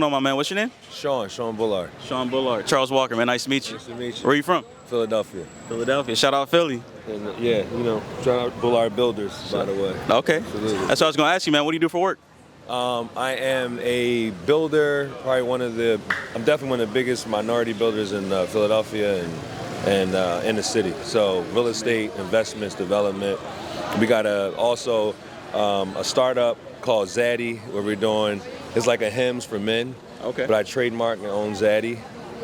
on, my man? What's your name? Shawn Bullard. Shawn Bullard. Charles Walker, man. Nice to meet you. Nice to meet you. Where are you from? Philadelphia. Philadelphia. Shout out Philly. And, yeah, shout out Bullard Builders, by the way. Okay. Absolutely. That's what I was going to ask you, man. What do you do for work? I am a builder, probably I'm definitely one of the biggest minority builders in Philadelphia and in the city. So real estate, investments, development. We got also a startup called Zaddy, where we're doing, it's like a hymns for men. Okay. But I trademark and own Zaddy,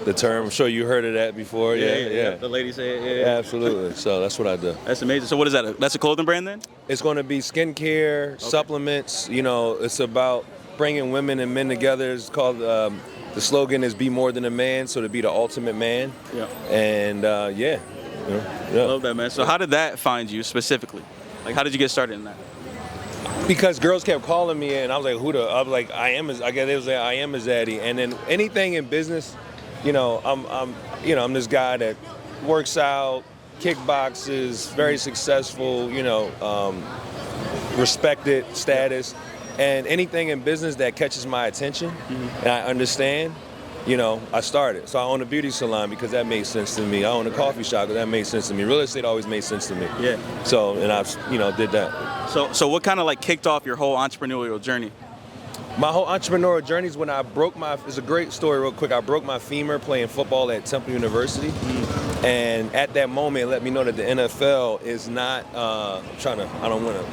the term. I'm sure you heard of that before. Yeah. The lady said it. Yeah, absolutely. So that's what I do. That's amazing. So what is that? That's a clothing brand then? It's going to be skincare, supplements. It's about bringing women and men together. It's called, the slogan is "Be more than a man," so to be the ultimate man. Yeah. And yeah. Love that, man. So how did that find you specifically? Like, how did you get started in that? Because girls kept calling me, and I was like, I am a Zaddy. And then anything in business, I'm this guy that works out, kickboxes, very successful, respected status, and anything in business that catches my attention and I understand, I started. So I own a beauty salon because that made sense to me. I own a coffee shop because that made sense to me. Real estate always made sense to me. Yeah. So, and I've, did that. So what kind of kicked off your whole entrepreneurial journey? My whole entrepreneurial journey is when I broke it's a great story real quick. I broke my femur playing football at Temple University. And at that moment, it let me know that the NFL is not, I don't want to.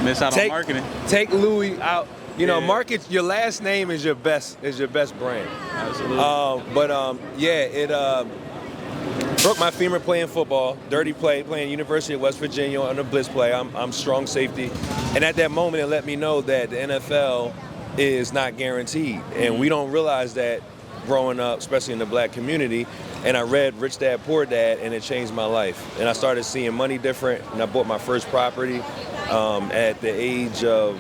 Miss out on marketing. Take Louis out. Market, your last name is your best brand. Absolutely. It broke my femur playing football, dirty play, playing University of West Virginia on a blitz play. I'm strong safety. And at that moment, it let me know that the NFL is not guaranteed. And we don't realize that growing up, especially in the black community. And I read Rich Dad, Poor Dad, and it changed my life. And I started seeing money different, and I bought my first property at the age of,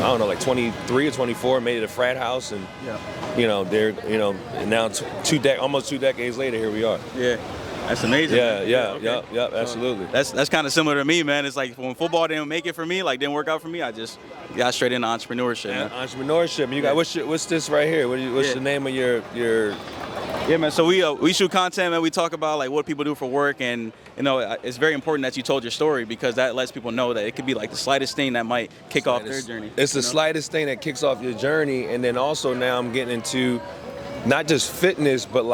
23 or 24, made it a frat house, and now almost 2 decades later, here we are. Yeah, that's amazing. Yeah, absolutely. That's kind of similar to me, man. It's like when football didn't make it for me, didn't work out for me, I just got straight into entrepreneurship. Man. Entrepreneurship. You got what's this right here? What's the name of your? Yeah, man. So we shoot content, man. We talk about what people do for work, and it's very important that you told your story because that lets people know that it could be the slightest thing that might kick off their journey. It's the slightest thing that kicks off your journey, and then also now I'm getting into not just fitness, but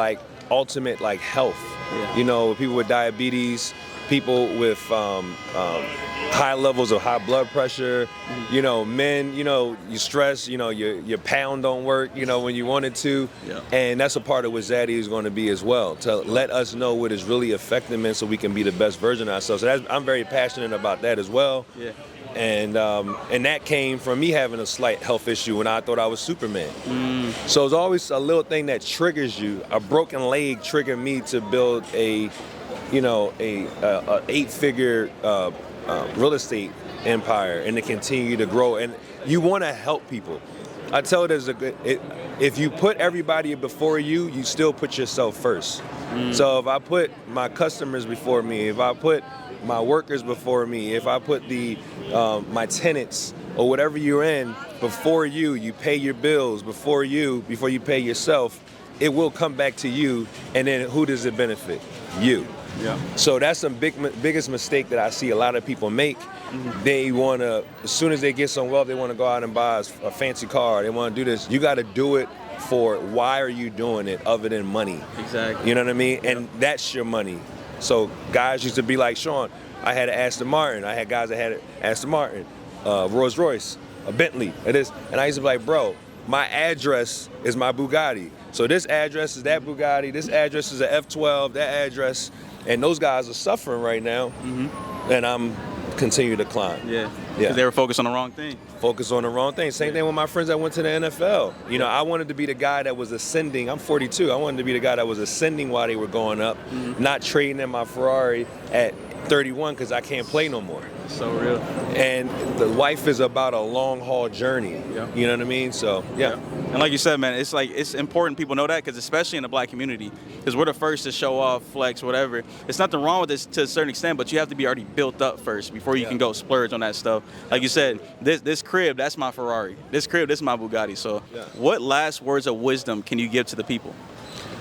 ultimate health. Yeah. People with diabetes, people with high levels of high blood pressure, men, you stress, your pound don't work, when you want it to. Yeah. And that's a part of what Zaddy is going to be as well, to let us know what is really affecting men so we can be the best version of ourselves. So I'm very passionate about that as well. Yeah. And that came from me having a slight health issue when I thought I was Superman. So it's always a little thing that triggers you. A broken leg triggered me to build a 8-figure real estate empire and to continue to grow. And you want to help people. I tell it as if you put everybody before you, you still put yourself first. So if I put my customers before me, if I put my workers before me, if I put my tenants or whatever you're in before you, you pay your bills before you pay yourself, it will come back to you, and then who does it benefit? You. Yeah. So that's the biggest mistake that I see a lot of people make. They want to, as soon as they get some wealth, they want to go out and buy a fancy car. They want to do this. You got to do it for why are you doing it other than money? Exactly. You know what I mean? Yeah. And that's your money. So guys used to be like Shawn. I had an Aston Martin. I had guys that had an Aston Martin, Rolls Royce, a Bentley. And I used to be like, bro, my address is my Bugatti. So this address is that Bugatti. This address is a F12. That address. And those guys are suffering right now, and I'm continue to climb. Yeah. Because they were focused on the wrong thing. Focused on the wrong thing. Same thing with my friends that went to the NFL. I wanted to be the guy that was ascending. I'm 42. I wanted to be the guy that was ascending while they were going up, not trading in my Ferrari at 31 because I can't play no more. So real. And the life is about a long haul journey. Yeah. You know what I mean? So, yeah. And like you said, man, it's important people know that, because especially in the black community, because we're the first to show off, flex, whatever. It's nothing wrong with this to a certain extent, but you have to be already built up first before you can go splurge on that stuff. Like you said, this crib, that's my Ferrari. This crib, this is my Bugatti. So what last words of wisdom can you give to the people?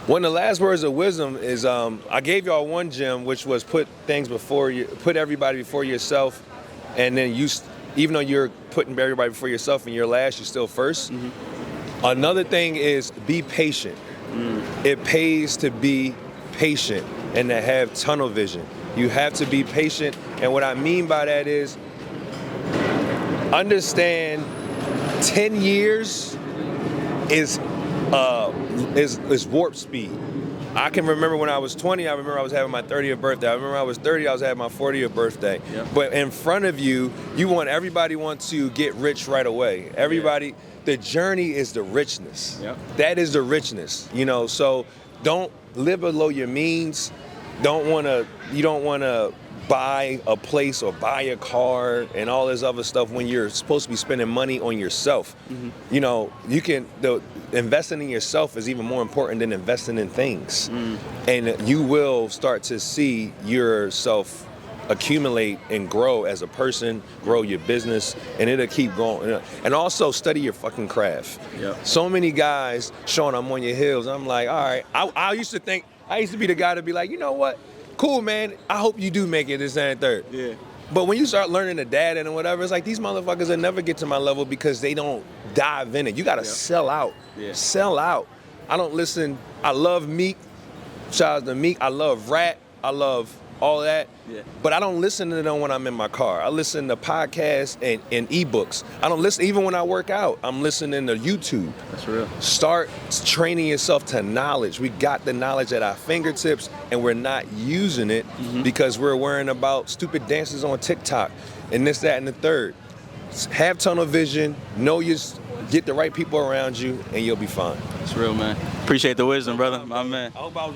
One of the last words of wisdom is I gave y'all one gem, which was put everybody before yourself, and then even though you're putting everybody before yourself and you're last, you're still first. Mm-hmm. Another thing is be patient. It pays to be patient and to have tunnel vision. You have to be patient, and what I mean by that is understand 10 years is warp speed. I can remember when I was 20, I remember I was having my 30th birthday. I remember I was 30, I was having my 40th birthday. Yep. But in front of you, everybody wants to get rich right away. Everybody, the journey is the richness. Yep. That is the richness, so don't live below your means. You don't want to buy a place or buy a car and all this other stuff when you're supposed to be spending money on yourself. Mm-hmm. Investing in yourself is even more important than investing in things. And you will start to see yourself accumulate and grow as a person, grow your business, and it'll keep going. And also study your fucking craft. Yep. So many guys, Shawn, I'm on your heels. I'm like, all right. I used to be the guy to be like, you know what? Cool, man. I hope you do make it this and third. Yeah. But when you start learning the data and whatever, it's like these motherfuckers will never get to my level because they don't dive in it. You got to sell out. Yeah. Sell out. I don't listen. I love Meek. Shout out to Meek. I love rap. I love all that. Yeah. But I don't listen to them when I'm in my car. I listen to podcasts and ebooks. I don't listen, even when I work out, I'm listening to YouTube. That's real. Start training yourself to knowledge. We got the knowledge at our fingertips and we're not using it because we're worrying about stupid dances on TikTok and this, that, and the third. Have tunnel vision, get the right people around you, and you'll be fine. That's real, man. Appreciate the wisdom, brother. My man. I hope I was